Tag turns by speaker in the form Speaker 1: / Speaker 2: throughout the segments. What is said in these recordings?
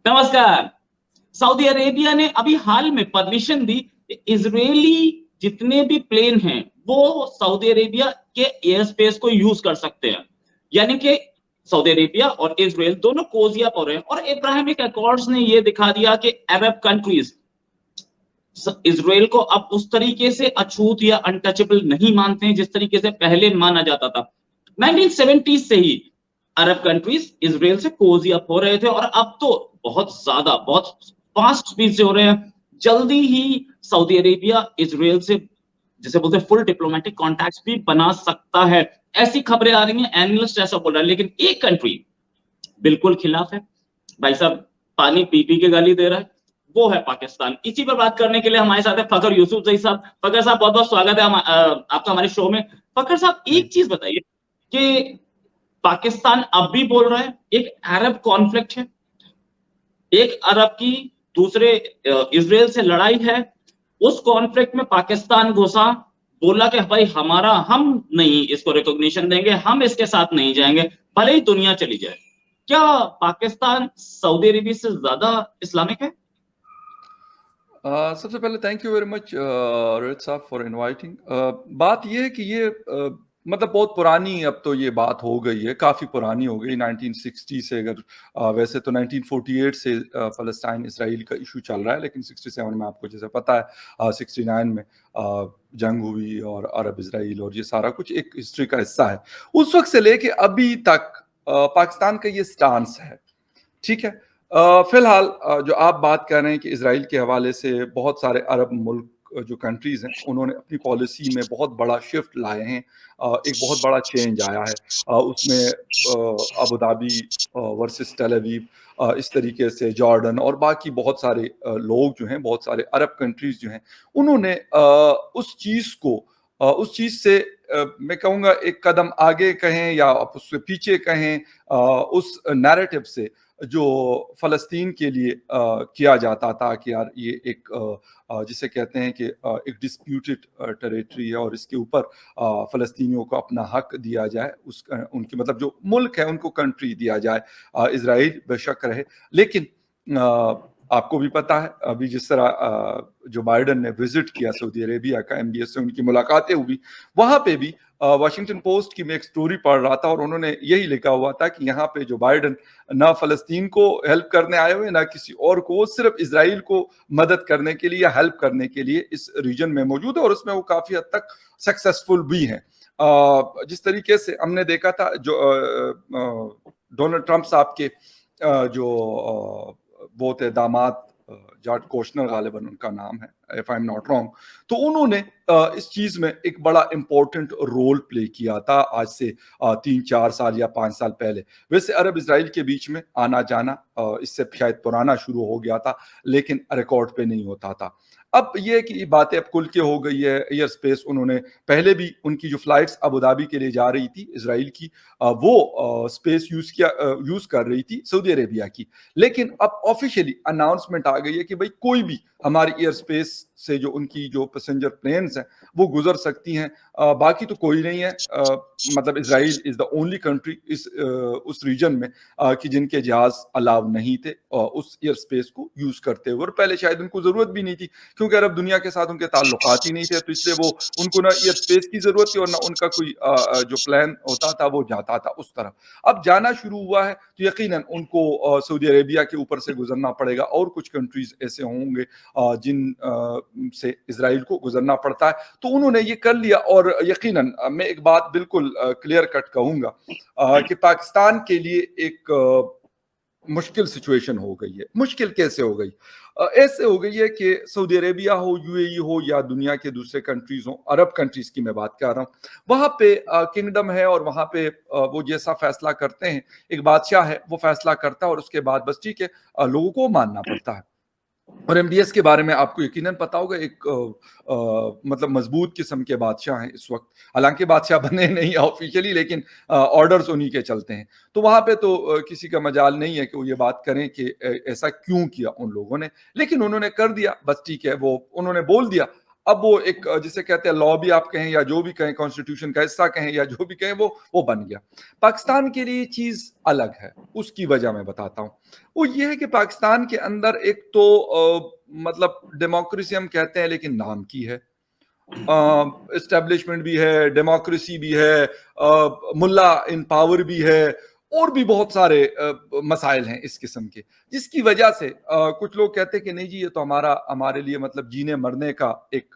Speaker 1: नमस्कार। Saudi Arabia ने अभी हाल में परमिशन दी कि इजरायली जितने भी प्लेन हैं वो सऊदी अरेबिया के एयर स्पेस को यूज कर सकते हैं। यानी कि सऊदी अरेबिया और इजरायल दोनों कोजिया पर हैं और इब्राहिमिक अकॉर्ड्स ने ये दिखा दिया कि अरब कंट्रीज इजराइल को अब उस तरीके से अछूत या अनटचेबल नहीं मानते हैं जिस तरीके से पहले माना जाता था। 1970 से ही अरब कंट्रीज इजराइल से कोजी अप हो रहे थे और अब तो बहुत फास्ट स्पीड से हो रहे हैं। जल्दी ही सऊदी अरेबिया इजराइल से जिसे बोलते हैं फुल डिप्लोमेटिक कॉन्टैक्ट्स भी बना सकता है। ऐसी खबरें आ रही हैं, एनालिस्ट ऐसा बोल रहा है। लेकिन एक कंट्री बिल्कुल खिलाफ है, भाई साहब पानी पी पी के गाली दे रहा है, वो है पाकिस्तान। इसी पर बात करने के लिए हमारे साथ है फखर यूसुफजई साहब। फखर साहब बहुत बहुत स्वागत है आपका हमारे शो में। फखर साहब एक चीज बताइए कि पाकिस्तान अब भी बोल रहा है एक अरब कॉन्फ्लिक्ट है, एक अरब की दूसरे इजराइल से लड़ाई है, उस कॉन्फ्लिक्ट में पाकिस्तान घुसा, बोला कि भाई हमारा हम नहीं इसको रिकॉग्निशन देंगे, हम इसके साथ नहीं जाएंगे भले ही दुनिया चली जाए। क्या पाकिस्तान सऊदी अरेबिया से ज्यादा इस्लामिक है?
Speaker 2: सबसे पहले thank you very much Rohit साहब फॉर इनवाइटिंग। बात ये है कि ये मतलब बहुत पुरानी अब तो ये बात हो गई है, काफ़ी पुरानी हो गई 1960 से। अगर वैसे तो 1948 से फ़लस्तीन इसराइल का इशू चल रहा है, लेकिन 67 में आपको जैसे पता है 69 में जंग हुई और अरब इसराइल और ये सारा कुछ एक हिस्ट्री का हिस्सा है। उस वक्त से लेके अभी तक पाकिस्तान का ये स्टांस है, ठीक है। फिलहाल जो आप बात कर रहे हैं कि इजराइल के हवाले से बहुत सारे अरब मुल्क जो कंट्रीज हैं उन्होंने अपनी पॉलिसी में बहुत बड़ा शिफ्ट लाए हैं। एक बहुत बड़ा चेंज आया है उसमें Abu Dhabi versus Tel Aviv, इस तरीके से जॉर्डन और बाकी बहुत सारे लोग जो हैं, बहुत सारे अरब कंट्रीज जो हैं, उन्होंने उस चीज़ को उस चीज़ से मैं कहूँगा एक कदम आगे कहें या आप उससे पीछे कहें, उस नैरेटिव से जो फ़लस्तीन के लिए किया जाता था कि यार ये एक जिसे कहते हैं कि एक डिस्प्यूटेड टेरिटरी है और इसके ऊपर फ़लस्तीनियों को अपना हक दिया जाए, उस उनकी मतलब जो मुल्क है उनको कंट्री दिया जाए, इज़राइल बेशक रहे। लेकिन आपको भी पता है अभी जिस तरह जो बाइडन ने विजिट किया सऊदी अरेबिया का, एमबीएस से उनकी मुलाकातें हुई, वहाँ पे भी वाशिंगटन पोस्ट की मैं एक स्टोरी पढ़ रहा था और उन्होंने यही लिखा हुआ था कि यहाँ पे जो बाइडन ना फ़लस्तीन को हेल्प करने आए हुए ना किसी और को, सिर्फ इजराइल को मदद करने के लिए या हेल्प करने के लिए इस रीजन में मौजूद है और उसमें वो काफ़ी हद तक सक्सेसफुल भी हैं। जिस तरीके से हमने देखा था जो डोनाल्ड ट्रंप साहब के जो वो थे दामाद, जॉर्ज कोशनर गालिबन उनका नाम है, if I am not wrong, तो उन्होंने इस चीज में एक बड़ा इंपॉर्टेंट रोल प्ले किया था आज से 3-4 साल या 5 साल पहले। वैसे अरब इसराइल के बीच में आना जाना इससे शायद पुराना शुरू हो गया था, लेकिन रिकॉर्ड पे नहीं होता था। अब ये कि बातें अब खुल के हो गई है। एयर स्पेस उन्होंने पहले भी उनकी जो फ्लाइट्स अबू धाबी के लिए जा रही थी इसराइल की, वो स्पेस यूज कर रही थी सऊदी अरेबिया की। लेकिन अब ऑफिशियली अनाउंसमेंट आ गई है कि भाई कोई भी हमारी एयर स्पेस से जो उनकी जो पैसेंजर प्लेन्स हैं वो गुजर सकती हैं, बाकी तो कोई नहीं है। मतलब Israel is the only country उस रीजन में कि जिनके जहाज अलाउ नहीं थे उस एयर स्पेस को यूज करते हुए, और पहले शायद उनको जरूरत भी नहीं थी क्योंकि अरब दुनिया के साथ उनके ताल्लुकात ही नहीं थे, तो इसलिए वो उनको ना एयर स्पेस की जरूरत थी और ना उनका कोई जो प्लान होता था वो जाता था उस तरह। अब जाना शुरू हुआ है तो यकीनन उनको सऊदी अरेबिया के ऊपर से गुजरना पड़ेगा और कुछ कंट्रीज ऐसे होंगे जिन से इजराइल को गुजरना पड़ता है, तो उन्होंने ये कर लिया। और यकीनन मैं एक बात बिल्कुल क्लियर कट कहूंगा कि पाकिस्तान के लिए एक मुश्किल सिचुएशन हो गई है। मुश्किल कैसे हो गई? ऐसे हो गई है कि सऊदी अरेबिया हो, यूएई हो या दुनिया के दूसरे कंट्रीज हो, अरब कंट्रीज की मैं बात कर रहा हूँ, वहां पे किंगडम है और वहां पे वो जैसा फैसला करते हैं, एक बादशाह है वो फैसला करता है और उसके बाद बस ठीक है लोगों को मानना पड़ता है। और एमबीएस के बारे में आपको यकीनन पता होगा, एक मतलब मजबूत किस्म के बादशाह हैं इस वक्त। हालांकि बादशाह बने नहीं ऑफिशियली, लेकिन ऑर्डर्स उन्हीं के चलते हैं। तो वहां पे तो किसी का मजाल नहीं है कि वो ये बात करें कि ऐसा क्यों किया उन लोगों ने, लेकिन उन्होंने कर दिया, बस ठीक है, वो उन्होंने बोल दिया अब वो एक जिसे कहते हैं लॉ भी आप कहें या जो भी कहें, कॉन्स्टिट्यूशन का हिस्सा कहें या जो भी कहें, वो बन गया। पाकिस्तान के लिए चीज अलग है, उसकी वजह मैं बताता हूँ। वो ये है कि पाकिस्तान के अंदर एक तो मतलब डेमोक्रेसी हम कहते हैं लेकिन नाम की है, एस्टेब्लिशमेंट भी है, डेमोक्रेसी भी है, मुल्ला इन पावर भी है, और भी बहुत सारे मसाइल हैं इस किस्म के, जिसकी वजह से कुछ लोग कहते हैं कि नहीं जी ये तो हमारे लिए मतलब जीने मरने का एक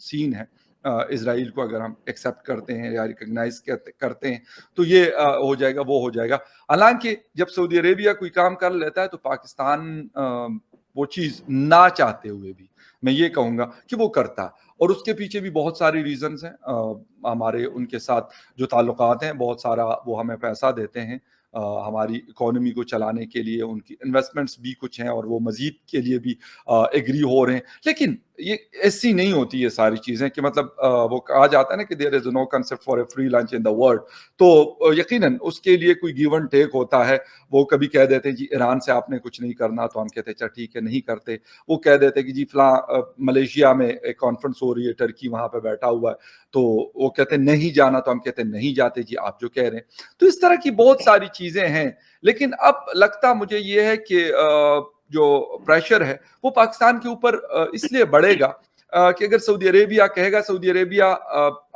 Speaker 2: सीन है। इजराइल को अगर हम एक्सेप्ट करते हैं या रिकॉग्नाइज करते हैं तो ये हो जाएगा, वो हो जाएगा। हालांकि जब सऊदी अरेबिया कोई काम कर लेता है तो पाकिस्तान वो चीज ना चाहते हुए भी मैं ये कहूंगा कि वो करता है, और उसके पीछे भी बहुत सारी रीजंस हैं। हमारे उनके साथ जो ताल्लुकात हैं, बहुत सारा वो हमें पैसा देते हैं हमारी इकोनॉमी को चलाने के लिए, उनकी इन्वेस्टमेंट्स भी कुछ हैं और वो मजीद के लिए भी एग्री हो रहे हैं। लेकिन ये ऐसी नहीं होती ये सारी चीजें कि मतलब वो कहा जाता है ना कि there is no concept for a free lunch in the world, तो यकीनन उसके लिए कोई गिव एंड टेक होता है। वो कभी कह देते हैं जी ईरान से आपने कुछ नहीं करना, तो हम कहते हैं अच्छा ठीक है नहीं करते। वो कह देते हैं कि जी फला मलेशिया में एक कॉन्फ्रेंस हो रही है, टर्की वहां पे बैठा हुआ है, तो वो कहते हैं नहीं जाना, तो हम कहते हैं नहीं जाते जी आप जो कह रहे हैं। तो इस तरह की बहुत सारी चीजें हैं। लेकिन अब लगता मुझे ये है कि जो प्रेशर है वो पाकिस्तान के ऊपर इसलिए बढ़ेगा कि अगर सऊदी अरेबिया कहेगा, सऊदी अरेबिया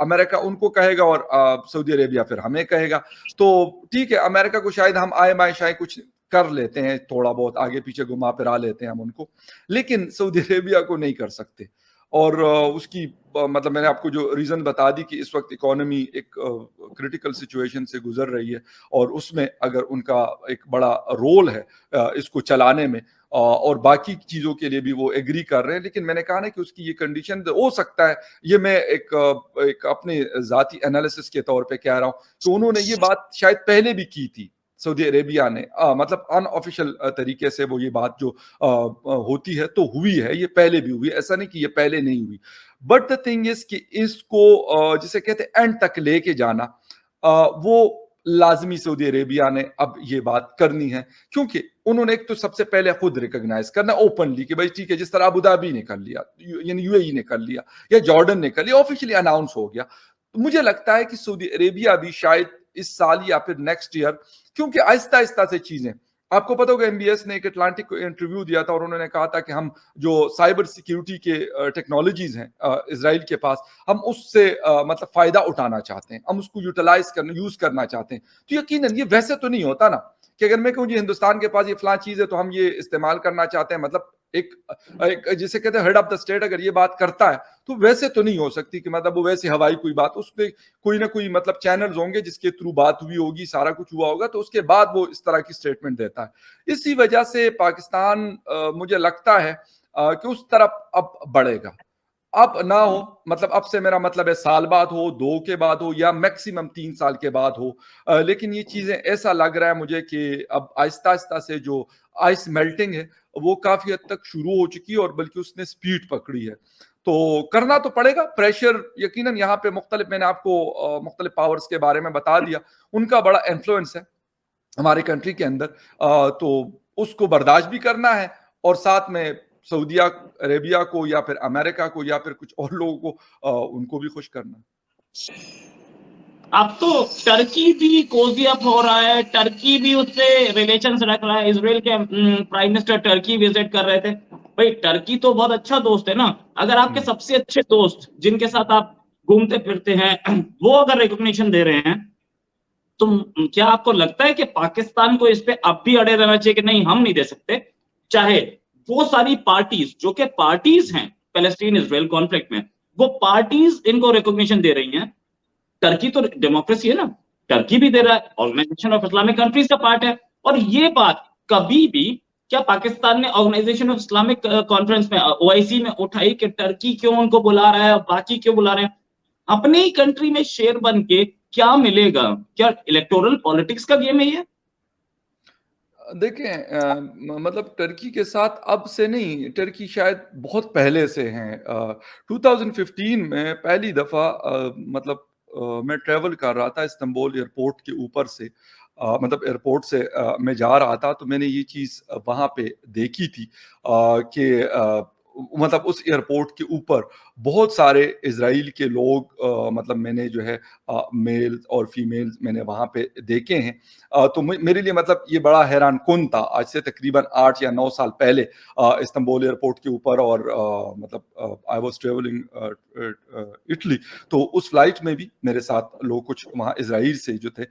Speaker 2: अमेरिका उनको कहेगा और सऊदी अरेबिया फिर हमें कहेगा, तो ठीक है अमेरिका को शायद हम आए बाएं शायद कुछ कर लेते हैं, थोड़ा बहुत आगे पीछे घुमा फिरा लेते हैं हम उनको, लेकिन सऊदी अरेबिया को नहीं कर सकते। और उसकी मतलब मैंने आपको जो रीजन बता दी कि इस वक्त इकोनॉमी एक क्रिटिकल सिचुएशन से गुजर रही है, और उसमें अगर उनका एक बड़ा रोल है इसको चलाने में, और बाकी चीजों के लिए भी वो एग्री कर रहे हैं। लेकिन मैंने कहा ना कि उसकी ये कंडीशन हो सकता है, ये मैं एक अपने जाती एनालिसिस के तौर पे कह रहा हूं कि उन्होंने ये बात शायद पहले भी की थी सऊदी अरेबिया ने, मतलब अनऑफिशियल तरीके से वो ये बात जो होती है तो हुई है, ये पहले भी हुई, ऐसा नहीं कि ये पहले नहीं हुई। बट द थिंग इज कि इसको जिसे कहते हैं एंड तक लेके जाना, वो लाजमी सऊदी अरेबिया ने अब ये बात करनी है, क्योंकि उन्होंने एक तो सबसे पहले खुद रिकॉग्नाइज करना ओपनली कि भाई ठीक है, जिस तरह अबू धाबी ने कर लिया, यानी यूएई ने कर लिया या जॉर्डन ने कर लिया, ऑफिशियली अनाउंस हो गया। तो मुझे लगता है कि सऊदी अरेबिया भी शायद इस साल या फिर नेक्स्ट ईयर, क्योंकि आहिस्ता आहिस्ता से चीजें, आपको पता होगा एमबीएस ने एक अटलांटिक को इंटरव्यू दिया था और उन्होंने कहा था कि हम जो साइबर सिक्योरिटी के टेक्नोलॉजीज हैं इजराइल के पास, हम उससे मतलब फायदा उठाना चाहते हैं, हम उसको यूज करना चाहते हैं। तो यकीनन ये वैसे तो नहीं होता ना कि अगर मैं कहूँ जी हिंदुस्तान के पास ये फलां चीज है तो हम ये इस्तेमाल करना चाहते हैं, मतलब एक जिसे कहते हैं हेड ऑफ द स्टेट अगर ये बात करता है तो वैसे तो नहीं हो सकती कि मतलब वो वैसे हवाई कोई बात, उसपे कोई ना कोई मतलब चैनल्स होंगे जिसके थ्रू बात हुई होगी, सारा कुछ हुआ होगा, तो उसके बाद वो इस तरह की स्टेटमेंट देता है। इसी वजह से पाकिस्तान मुझे लगता है कि उस तरफ अब बढ़ेगा। अब ना हो, मतलब अब से मेरा मतलब है साल बाद हो, 2 के बाद हो या मैक्सिमम 3 साल के बाद हो, लेकिन ये चीजें ऐसा लग रहा है मुझे कि अब आहिस्ता आहिस्ता से जो आइस मेल्टिंग है वो काफी हद तक शुरू हो चुकी है, और बल्कि उसने स्पीड पकड़ी है। तो करना तो पड़ेगा प्रेशर, यकीनन यहाँ पे मुख्तलिफ, मैंने आपको मुख्तलिफ पावर्स के बारे में बता दिया, उनका बड़ा इन्फ्लुएंस है हमारी कंट्री के अंदर, तो उसको बर्दाश्त भी करना है, और साथ में सऊदी अरेबिया को या फिर अमेरिका को या फिर कुछ और लोगों को उनको भी खुश करना।
Speaker 1: अब तो टर्की भी कोजी अप हो रहा है, टर्की भी उससे रिलेशंस रख रहा है। इसराइल के प्राइम मिनिस्टर टर्की विजिट कर रहे थे। भाई टर्की तो बहुत अच्छा दोस्त है ना। अगर आपके सबसे अच्छे दोस्त जिनके साथ आप घूमते फिरते हैं वो अगर रिकॉग्निशन दे रहे हैं, तो क्या आपको लगता है कि पाकिस्तान को इस पे अब भी अड़े रहना चाहिए कि नहीं हम नहीं दे सकते? चाहे वो सारी पार्टीज जो कि पार्टीज हैं पैलेस्टीन इजराइल कॉन्फ्लिक्ट में, वो पार्टीज इनको रिकॉग्निशन दे रही हैं। टर्की तो डेमोक्रेसी है ना, टर्की भी दे रहा है, ऑर्गेनाइजेशन ऑफ इस्लामिक कंट्रीज का पार्ट है। और ये बात कभी भी क्या पाकिस्तान ने ऑर्गेनाइजेशन ऑफ इस्लामिक कॉन्फ्रेंस में ओआईसी में उठाई कि टर्की क्यों उनको बुला रहा है और बाकी क्यों बुला रहे हैं? अपने ही कंट्री में शेर बन के क्या मिलेगा? क्या इलेक्टोरल पॉलिटिक्स का गेम है ये?
Speaker 2: देखें मतलब टर्की के साथ अब से नहीं, टर्की शायद बहुत पहले से हैं। 2015 में पहली दफा मतलब मैं ट्रेवल कर रहा था इस्तांबुल एयरपोर्ट के ऊपर से, मतलब एयरपोर्ट से मैं जा रहा था, तो मैंने ये चीज वहां पे देखी थी कि मतलब उस एयरपोर्ट के ऊपर बहुत सारे इजराइल के लोग मतलब मैंने जो है मेल और फीमेल मैंने वहां पे देखे हैं। तो मेरे लिए मतलब ये बड़ा हैरान कुन था। आज से तकरीबन 8 या 9 साल पहले इस्तांबुल एयरपोर्ट के ऊपर, और मतलब आई वाज ट्रेवलिंग इटली, तो उस फ्लाइट में भी मेरे साथ लोग कुछ वहाँ इजराइल से जो थे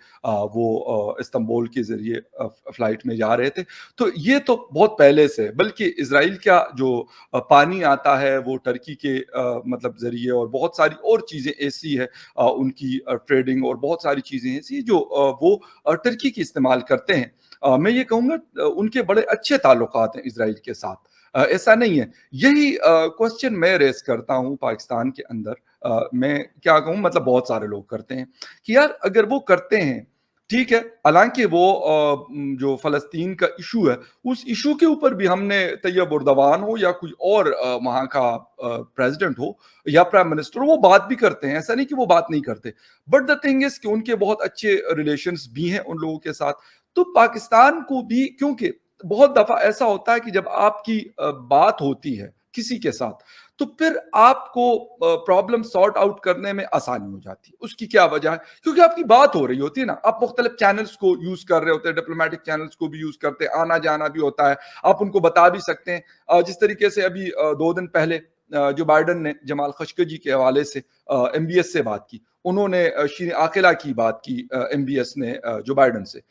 Speaker 2: वो इस्तांबुल के जरिए फ्लाइट में जा रहे थे। तो ये तो बहुत पहले से, बल्कि इजराइल का जो पानी आता है वो टर्की के मतलब जरिए, और बहुत सारी और चीजें ऐसी है उनकी ट्रेडिंग और बहुत सारी चीजें ऐसी जो वो टर्की की इस्तेमाल करते हैं। मैं ये कहूँगा उनके बड़े अच्छे ताल्लुकात हैं इजराइल के साथ, ऐसा नहीं है। यही क्वेश्चन मैं रेस करता हूँ पाकिस्तान के अंदर। मैं क्या कहूँ, मतलब बहुत सारे लोग करते हैं कि यार अगर वो करते हैं ठीक है, हालांकि वो जो फलस्तीन का इशू है उस इशू के ऊपर भी हमने तैयब उर्दवान हो या कोई और वहां का प्रेसिडेंट हो या प्राइम मिनिस्टर हो, वो बात भी करते हैं, ऐसा नहीं कि वो बात नहीं करते। बट द थिंग इज कि उनके बहुत अच्छे रिलेशंस भी हैं उन लोगों के साथ। तो पाकिस्तान को भी, क्योंकि बहुत दफा ऐसा होता है कि जब आपकी बात होती है किसी के साथ तो फिर आपको प्रॉब्लम सॉर्ट आउट करने में आसानी हो जाती है। उसकी क्या वजह है? क्योंकि आपकी बात हो रही होती है ना, आप मुख्तलिफ चैनल्स को यूज कर रहे होते हैं, डिप्लोमेटिक चैनल्स को भी यूज करते हैं, आना जाना भी होता है, आप उनको बता भी सकते हैं। जिस तरीके से अभी 2 दिन पहले जो बाइडन ने जमाल खशोगी के हवाले से MBS से बात की, उन्होंने शीन आकिला की बात की MBS ने जो बाइडन से।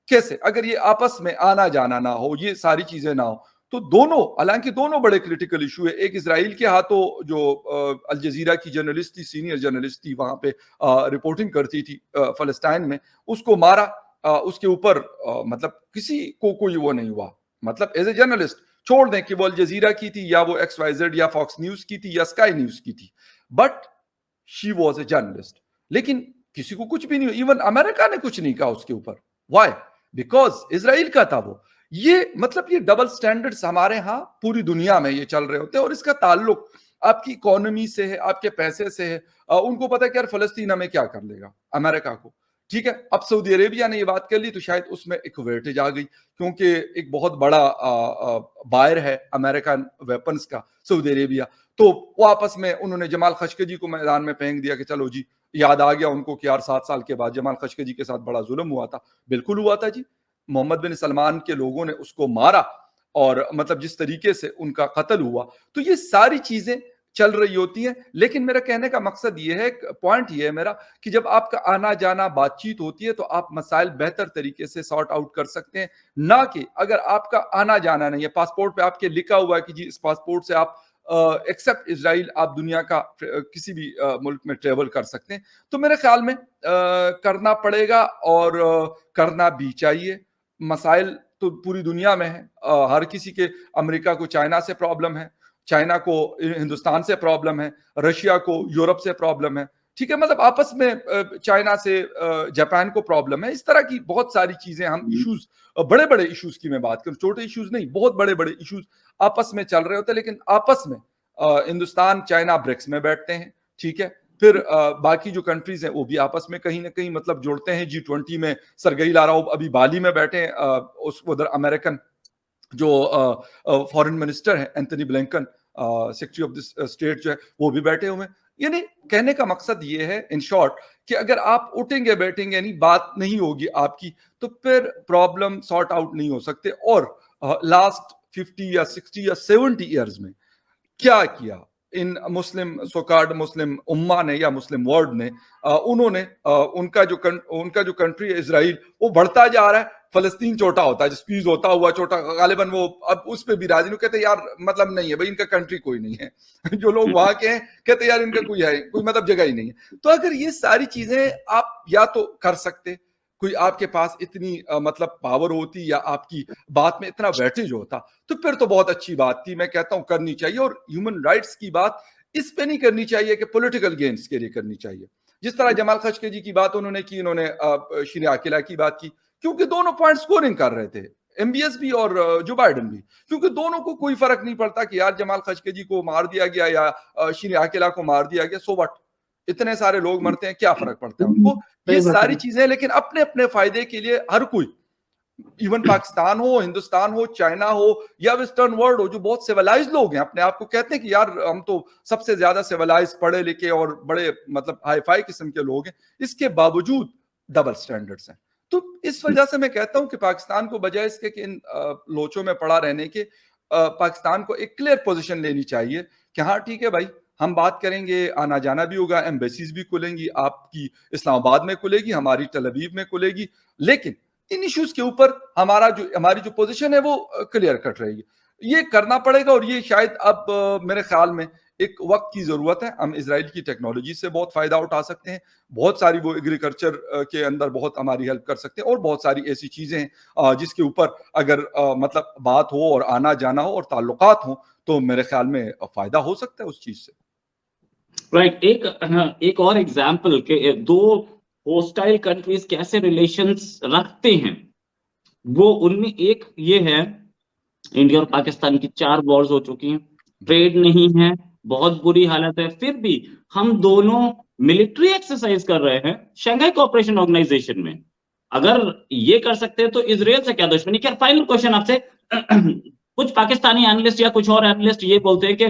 Speaker 2: कैसे अगर ये आपस में आना जाना ना हो, ये सारी चीजें ना हो, तो दोनों, हालांकि दोनों बड़े क्रिटिकल इशू है। एक इजराइल के हाथों जो अल जजीरा की जर्नलिस्ट थी, सीनियर जर्नलिस्ट थी, वहां पे रिपोर्टिंग करती थी फलस्तीन में, उसको मारा। उसके ऊपर मतलब किसी को कोई वो नहीं हुआ, मतलब एज ए जर्नलिस्ट छोड़ दें कि वो अल जजीरा की थी या वो XYZ या फॉक्स न्यूज की थी या स्काई न्यूज की थी, but she was a journalist. लेकिन किसी को कुछ भी नहीं, इवन अमेरिका ने कुछ नहीं कहा उसके ऊपर। वाई? बिकॉज इजराइल का था वो। ये मतलब ये डबल स्टैंडर्ड्स हमारे यहाँ पूरी दुनिया में ये चल रहे होते हैं, और इसका ताल्लुक आपकी इकोनॉमी से है, आपके पैसे से है। उनको पता है कि यार फलस्तीन हमें क्या कर लेगा, अमेरिका को। ठीक है, अब सऊदी अरेबिया ने ये बात कर ली तो शायद उसमें एक वेटेज आ गई, क्योंकि एक बहुत बड़ा बायर है अमेरिकन वेपन्स का सऊदी अरेबिया। तो वो आपस में उन्होंने जमाल खशोगी को मैदान में फेंक दिया कि चलो जी, याद आ गया उनको कि यार 7 साल के बाद जमाल खशोगी के साथ बड़ा जुल्म हुआ था। बिल्कुल हुआ था जी, मोहम्मद बिन सलमान के लोगों ने उसको मारा, और मतलब जिस तरीके से उनका कत्ल हुआ, तो ये सारी चीजें चल रही होती हैं। लेकिन मेरा कहने का मकसद ये है, पॉइंट ये है मेरा, कि जब आपका आना जाना बातचीत होती है तो आप मसाइल बेहतर तरीके से सॉर्ट आउट कर सकते हैं, ना कि अगर आपका आना जाना नहीं है, पासपोर्ट पे आपके लिखा हुआ है कि जी इस पासपोर्ट से आप एक्सेप्ट इजराइल आप दुनिया का किसी भी मुल्क में ट्रेवल कर सकते हैं। तो मेरे ख्याल में करना पड़ेगा, और करना भी चाहिए। मसाइल तो पूरी दुनिया में है, हर किसी के, अमेरिका को चाइना से प्रॉब्लम है, चाइना को हिंदुस्तान से प्रॉब्लम है, रशिया को यूरोप से प्रॉब्लम है। ठीक है, मतलब आपस में चाइना से जापान को प्रॉब्लम है। इस तरह की बहुत सारी चीजें, हम इश्यूज, बड़े बड़े इश्यूज की मैं बात करूं, छोटे इश्यूज नहीं, बहुत बड़े बड़े इश्यूज आपस में चल रहे होते हैं। लेकिन आपस में हिंदुस्तान चाइना ब्रिक्स में बैठते हैं, ठीक है, फिर बाकी जो कंट्रीज हैं वो भी आपस में कहीं ना कहीं मतलब जुड़ते हैं। G20 में सरगई लारोव अभी बाली में बैठे हैं, उस उधर अमेरिकन जो फॉरेन मिनिस्टर है Anthony Blinken, secretary of this state जो है, वो भी बैठे हुए हैं। यानी कहने का मकसद ये है इन शॉर्ट कि अगर आप उठेंगे बैठेंगे यानी बात नहीं होगी आपकी, तो फिर प्रॉब्लम सॉर्ट आउट नहीं हो सकते। और लास्ट 50 या 60 या 70 ईयर्स में क्या किया इन मुस्लिम सोकार्ड मुस्लिम उम्मा ने या मुस्लिम वर्ल्ड ने, उन्होंने उनका जो कंट्री है इजराइल, वो बढ़ता जा रहा है। फलस्तीन छोटा होता है, स्क्वीज होता हुआ छोटा, गालिबन वो अब उस पे भी राजी नहीं, कहते यार मतलब नहीं है भाई, इनका कंट्री कोई नहीं है। जो लोग वहां के हैं कहते यार इनका कोई मतलब जगह ही नहीं है। तो अगर ये सारी चीजें आप या तो कर सकते, कोई आपके पास इतनी मतलब पावर होती या आपकी बात में इतना वेटेज होता, तो फिर तो बहुत अच्छी बात थी। मैं कहता हूं करनी चाहिए, और ह्यूमन राइट्स की बात इस पे नहीं करनी चाहिए कि पॉलिटिकल गेन्स के लिए करनी चाहिए। जिस तरह जमाल खशोगी की बात उन्होंने की, इन्होंने शीन आकिला की बात की, क्योंकि दोनों पॉइंट स्कोरिंग कर रहे थे, MBS भी और जो बाइडन भी, क्योंकि दोनों को कोई फर्क नहीं पड़ता कि यार जमाल खशोगी को मार दिया गया या शीन आकिला को मार दिया गया, सो व्हाट, इतने सारे लोग मरते हैं, क्या फर्क पड़ता है उनको, ये सारी चीजें। लेकिन अपने अपने फायदे के लिए हर कोई इवन पाकिस्तान हो, हिंदुस्तान हो, चाइना हो या वेस्टर्न वर्ल्ड हो, जो बहुत सिविलाइज लोग हैं, अपने आप को कहते हैं कि यार हम तो सबसे ज्यादा सिविलाइज, पढ़े लिखे और बड़े मतलब हाई फाई किस्म के लोग हैं, इसके बावजूद डबल स्टैंडर्ड्स हैं। तो इस वजह से मैं कहता हूं कि पाकिस्तान को बजाय इसके कि इन लोचों में पड़ा रहने के, पाकिस्तान को एक क्लियर पोजीशन लेनी चाहिए कि हाँ ठीक है भाई, हम बात करेंगे, आना जाना भी होगा, एम्बेसीज भी खुलेंगी, आपकी इस्लामाबाद में खुलेगी, हमारी तल अवीव में खुलेगी, लेकिन इन इश्यूज के ऊपर हमारी जो पोजीशन है वो क्लियर कट रहेगी। ये करना पड़ेगा और ये शायद अब मेरे ख्याल में एक वक्त की जरूरत है। हम इजराइल की टेक्नोलॉजी से बहुत फायदा उठा सकते हैं, बहुत सारी वो एग्रीकल्चर के अंदर बहुत हमारी हेल्प कर सकते हैं, और बहुत सारी ऐसी चीजें हैं जिसके ऊपर अगर मतलब बात हो और आना जाना हो और ताल्लुकात हो, तो मेरे ख्याल में फायदा हो सकता है उस चीज से।
Speaker 1: राइट। एक और एग्जाम्पल के दो होस्टाइल कंट्रीज कैसे रिलेशंस रखते हैं, वो उनमें एक ये है, इंडिया और पाकिस्तान की 4 वॉर्स हो चुकी हैं, ट्रेड नहीं है, बहुत बुरी हालत है, फिर भी हम दोनों मिलिट्री एक्सरसाइज कर रहे हैं शंघाई कोऑपरेशन ऑर्गेनाइजेशन में। अगर ये कर सकते हैं तो इजराइल से क्या दुश्मनी? क्या फाइनल क्वेश्चन आपसे कुछ पाकिस्तानी एनालिस्ट या कुछ और एनालिस्ट ये बोलते हैं कि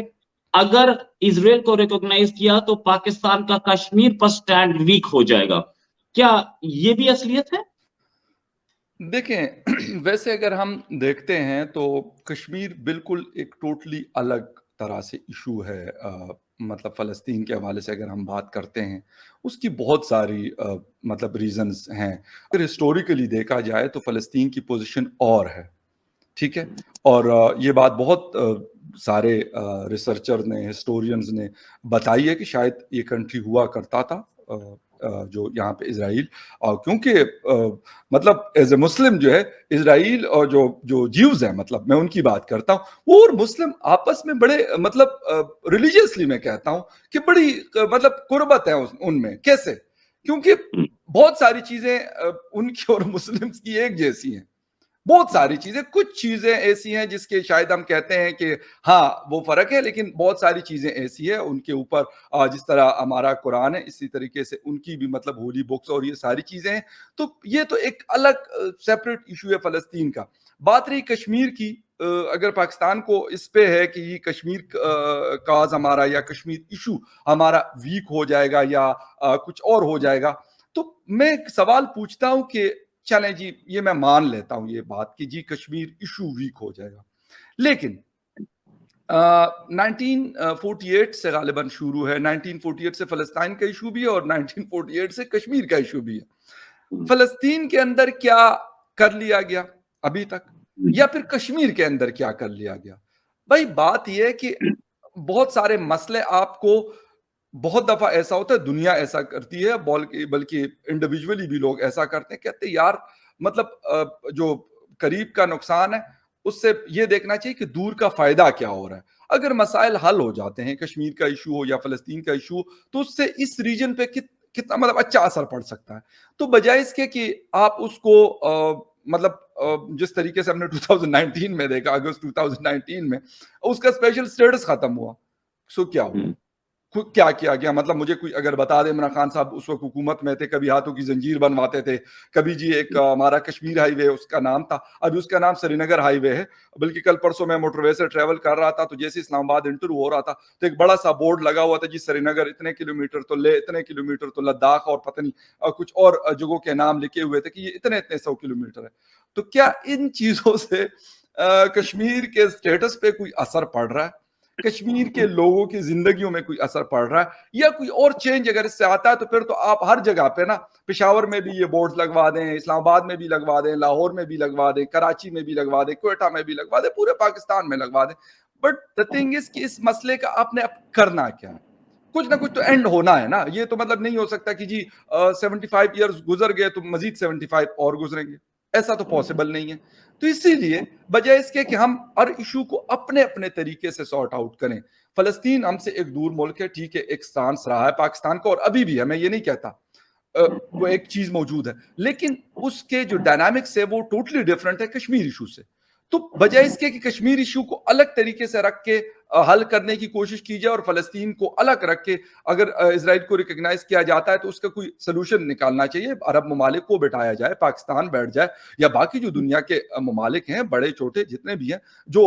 Speaker 1: अगर इजराइल को रिकॉग्नाइज किया तो पाकिस्तान का कश्मीर पर स्टैंड वीक हो जाएगा। क्या ये भी असलियत है?
Speaker 2: देखें, वैसे अगर हम देखते हैं तो कश्मीर बिल्कुल एक टोटली अलग तरह से इशू है। मतलब फ़लस्तीन के हवाले से अगर हम बात करते हैं, उसकी बहुत सारी मतलब रीजंस हैं। अगर हिस्टोरिकली देखा जाए तो फ़लस्तीन की पोजीशन और है, ठीक है, और ये बात बहुत सारे रिसर्चर ने, हिस्टोरियंस ने बताई है कि शायद ये कंट्री हुआ करता था, जो यहाँ पे इजराइल, और क्योंकि मतलब एज ए मुस्लिम जो है इजराइल और जो जो जीव्स हैं, मतलब मैं उनकी बात करता हूँ, वो और मुस्लिम आपस में बड़े मतलब रिलीजियसली मैं कहता हूँ कि बड़ी मतलब कुर्बत है उनमें। कैसे? क्योंकि बहुत सारी चीजें उनकी और मुस्लिम्स की एक जैसी हैं, बहुत सारी चीजें। कुछ चीजें ऐसी हैं जिसके शायद हम कहते हैं कि हाँ वो फर्क है, लेकिन बहुत सारी चीजें ऐसी है उनके ऊपर, जिस तरह हमारा कुरान है इसी तरीके से उनकी भी मतलब होली बुक्स और ये सारी चीजें हैं। तो ये तो एक अलग सेपरेट इशू है फलस्तीन का। बात रही कश्मीर की, अगर पाकिस्तान को इस पे है कि ये कश्मीर काज हमारा या कश्मीर इशू हमारा वीक हो जाएगा या कुछ और हो जाएगा, तो मैं एक सवाल पूछता हूं कि चलें जी, ये मैं मान लेता हूं ये बात कि जी कश्मीर इशू वीक हो जाएगा, लेकिन 1948 से गालिबन शुरू है, 1948 से फलस्तीन का इशू भी है और 1948 से कश्मीर का इशू भी है। फलस्तीन के अंदर क्या कर लिया गया अभी तक, या फिर कश्मीर के अंदर क्या कर लिया गया? भाई बात यह है कि बहुत सारे मसले आपको, बहुत दफा ऐसा होता है, दुनिया ऐसा करती है, बल्कि इंडिविजुअली भी लोग ऐसा करते हैं, कहते हैं यार मतलब जो करीब का नुकसान है उससे ये देखना चाहिए कि दूर का फायदा क्या हो रहा है। अगर मसाइल हल हो जाते हैं, कश्मीर का इशू हो या फलस्तीन का इशू हो, तो उससे इस रीजन पे कितना मतलब अच्छा असर पड़ सकता है। तो बजाय इसके कि आप उसको मतलब जिस तरीके से हमने 2019 में देखा, अगस्त 2019 में उसका स्पेशल स्टेटस खत्म हुआ, सो क्या हुआ, क्या किया गया? मतलब मुझे कोई अगर बता दे, इमरान खान साहब उस वक्त हुकूमत में थे, कभी हाथों की जंजीर बनवाते थे, कभी जी एक हमारा कश्मीर हाईवे उसका नाम था, अभी उसका नाम श्रीनगर हाईवे है। बल्कि कल परसों मैं मोटरवे से ट्रेवल कर रहा था, तो जैसे इस्लामाबाद इंटरव्यू हो रहा था तो एक बड़ा सा बोर्ड लगा हुआ था जी, श्रीनगर इतने किलोमीटर तो ले, इतने किलोमीटर तो लद्दाख, और पता नहीं कुछ और जगहों के नाम लिखे हुए थे कि ये इतने इतने 100 किलोमीटर है। तो क्या इन चीजों से कश्मीर के स्टेटस पे कोई असर पड़ रहा है? कश्मीर के लोगों की जिंदगियों में कोई असर पड़ रहा है? या कोई और चेंज अगर इससे आता है तो फिर तो आप हर जगह पे ना, पेशावर में भी ये बोर्ड लगवा दें, इस्लामाबाद में भी लगवा दें, लाहौर में भी लगवा दें, कराची में भी लगवा दें, क्वेटा में भी लगवा दें, पूरे पाकिस्तान में लगवा दें। बट द थिंग इज कि इस मसले का आपने अब करना क्या है? कुछ ना कुछ तो एंड होना है ना। ये तो मतलब नहीं हो सकता कि जी 75 ईयर्स गुजर गए तो मजीद 75 और गुजरेंगे, ऐसा तो पॉसिबल नहीं है। तो इसीलिए बजाय इसके कि हम हर इशू को अपने अपने तरीके से सॉर्ट आउट करें, फलस्तीन हमसे एक दूर मुल्क है, ठीक है, एक स्टांस रहा है पाकिस्तान का और अभी भी है, मैं ये नहीं कहता, वो एक चीज मौजूद है, लेकिन उसके जो डायनामिक्स है वो टोटली डिफरेंट है कश्मीर इशू से। तो बजाय इसके कि कश्मीर इशू को अलग तरीके से रख के हल करने की कोशिश की जाए और फलस्तीन को अलग रख के अगर इजराइल को रिकॉग्नाइज किया जाता है तो उसका कोई सोल्यूशन निकालना चाहिए, अरब ममालिक को बिठाया जाए, पाकिस्तान बैठ जाए या बाकी जो दुनिया के ममालिक हैं बड़े छोटे जितने भी हैं जो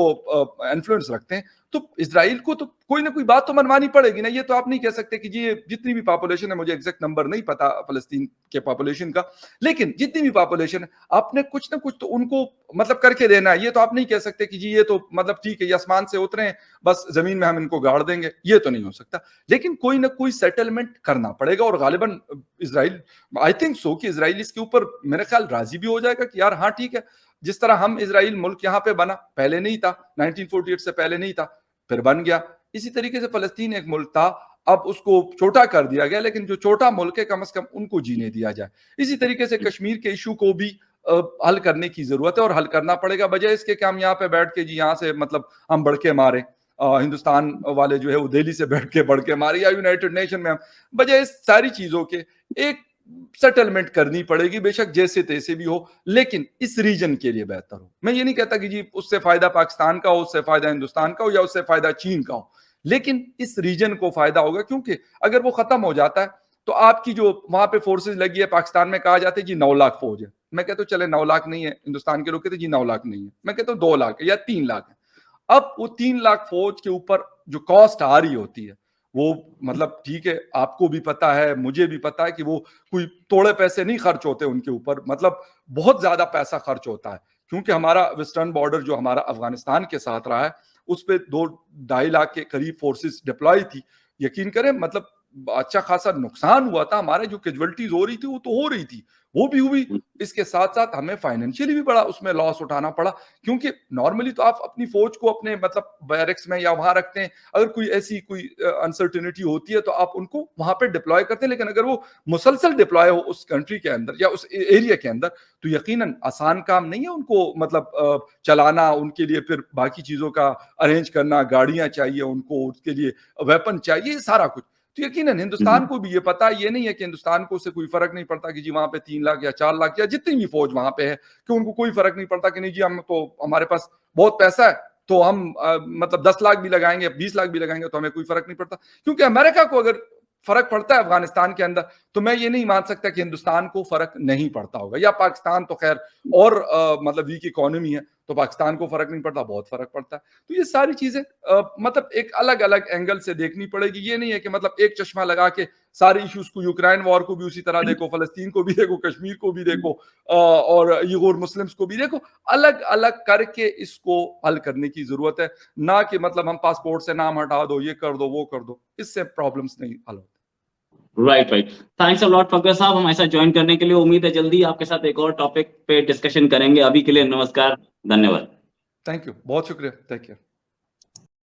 Speaker 2: इन्फ्लुएंस रखते हैं, तो इजराइल को तो कोई ना कोई बात तो मनवानी पड़ेगी ना। ये तो आप नहीं कह सकते कि जी जितनी भी पॉपुलेशन है, मुझे एग्जैक्ट नंबर नहीं पता फलस्तीन के पॉपुलेशन का, लेकिन जितनी भी पॉपुलेशन है आपने कुछ ना कुछ तो उनको मतलब करके देना है। ये तो आप नहीं कह सकते कि जी ये तो मतलब ठीक है ये आसमान से उतरे हैं बस जमीन में हम इनको गाड़ देंगे, ये तो नहीं हो सकता। लेकिन कोई ना कोई सेटलमेंट करना पड़ेगा और गालिबन इजराइल, आई थिंक सो कि इजराइल इसके ऊपर मेरे ख्याल राजी भी हो जाएगा कि यार हाँ ठीक है, जिस तरह हम इजराइल मुल्क यहाँ पे बना, पहले नहीं था, 1948 से पहले नहीं था, फिर बन गया, इसी तरीके से फलस्तीन एक मुल्क था, अब उसको छोटा कर दिया गया, लेकिन जो छोटा मुल्क है कम से कम उनको जीने दिया जाए। इसी तरीके से कश्मीर के इशू को भी हल करने की जरूरत है और हल करना पड़ेगा, बजाय इसके कि हम यहाँ पे बैठ के जी यहाँ से मतलब हम बढ़के मारे, हिंदुस्तान वाले जो है वो दिल्ली से बैठ के बढ़ के मारे या यूनाइटेड नेशन में हम, बजाय इस सारी चीजों के एक सेटलमेंट करनी पड़ेगी, बेशक जैसे तैसे भी हो, लेकिन इस रीजन के लिए बेहतर हो। मैं ये नहीं कहता कि जी उससे फायदा पाकिस्तान का हो, उससे फायदा हिंदुस्तान का हो या उससे फायदा चीन का हो, लेकिन इस रीजन को फायदा होगा, क्योंकि अगर वो खत्म हो जाता है तो आपकी जो वहां पे फोर्सेज लगी है, पाकिस्तान में कहा जाता है जी 9 लाख फौज है, मैं कहता हूँ चले 9 लाख नहीं है, हिंदुस्तान के लोग कहते जी 9 लाख नहीं है, मैं कहता हूँ 2 लाख है या 3 लाख है। अब वो 3 लाख फौज के ऊपर जो कॉस्ट आ रही होती है वो मतलब ठीक है, आपको भी पता है, मुझे भी पता है कि वो कोई थोड़े पैसे नहीं खर्च होते उनके ऊपर, मतलब बहुत ज्यादा पैसा खर्च होता है, क्योंकि हमारा वेस्टर्न बॉर्डर जो हमारा अफगानिस्तान के साथ रहा है उस पर 2-2.5 लाख के करीब फोर्सेस डिप्लॉय थी। यकीन करें मतलब अच्छा खासा नुकसान हुआ था, हमारे जो कैजुअलिटीज हो रही थी वो तो हो रही थी, वो भी हुई, इसके साथ साथ हमें फाइनेंशियली भी बड़ा उसमें लॉस उठाना पड़ा, क्योंकि नॉर्मली तो आप अपनी फौज को अपने मतलब बैरक्स में या वहां रखते हैं, अगर कोई ऐसी कोई अनसर्टेनिटी होती है तो आप उनको वहां पे डिप्लॉय करते हैं, लेकिन अगर वो मुसलसल डिप्लॉय हो उस कंट्री के अंदर या उस एरिया के अंदर तो यकीनन आसान काम नहीं है उनको मतलब चलाना, उनके लिए फिर बाकी चीजों का अरेंज करना, गाड़ियां चाहिए उनको, उसके लिए वेपन चाहिए, सारा कुछ। तो यकीनन हिंदुस्तान को भी ये पता, ये नहीं है कि हिंदुस्तान को उससे कोई फर्क नहीं पड़ता कि जी वहां पे 3 लाख या 4 लाख या जितनी भी फौज वहां पे है, कि उनको कोई फर्क नहीं पड़ता कि नहीं जी हम तो हमारे पास बहुत पैसा है तो हम मतलब 10 लाख भी लगाएंगे 20 लाख भी लगाएंगे तो हमें कोई फर्क नहीं पड़ता, क्योंकि अमेरिका को अगर फर्क पड़ता है अफगानिस्तान के अंदर तो मैं ये नहीं मान सकता कि हिंदुस्तान को फर्क नहीं पड़ता होगा, या पाकिस्तान तो खैर और मतलब वीक इकोनॉमी है तो पाकिस्तान को फर्क नहीं पड़ता, बहुत फर्क पड़ता है। तो ये सारी चीजें मतलब एक अलग अलग एंगल से देखनी पड़ेगी, ये नहीं है कि मतलब एक चश्मा लगा के सारे इश्यूज को, यूक्रेन वॉर को भी उसी तरह देखो, फलस्तीन को भी देखो, कश्मीर को भी देखो और उइगुर मुस्लिम्स को भी देखो, अलग अलग करके इसको हल करने की जरूरत है, ना कि मतलब हम पासपोर्ट से नाम हटा दो, ये कर दो वो कर दो, इससे प्रॉब्लम्स नहीं हल होते।
Speaker 1: Right right, thanks a lot फकबर साहब हमारे साथ ज्वाइन करने के लिए। उम्मीद है जल्दी आपके साथ एक और टॉपिक पे डिस्कशन करेंगे। अभी के लिए नमस्कार, धन्यवाद।
Speaker 2: थैंक यू, बहुत शुक्रिया, टेक केयर।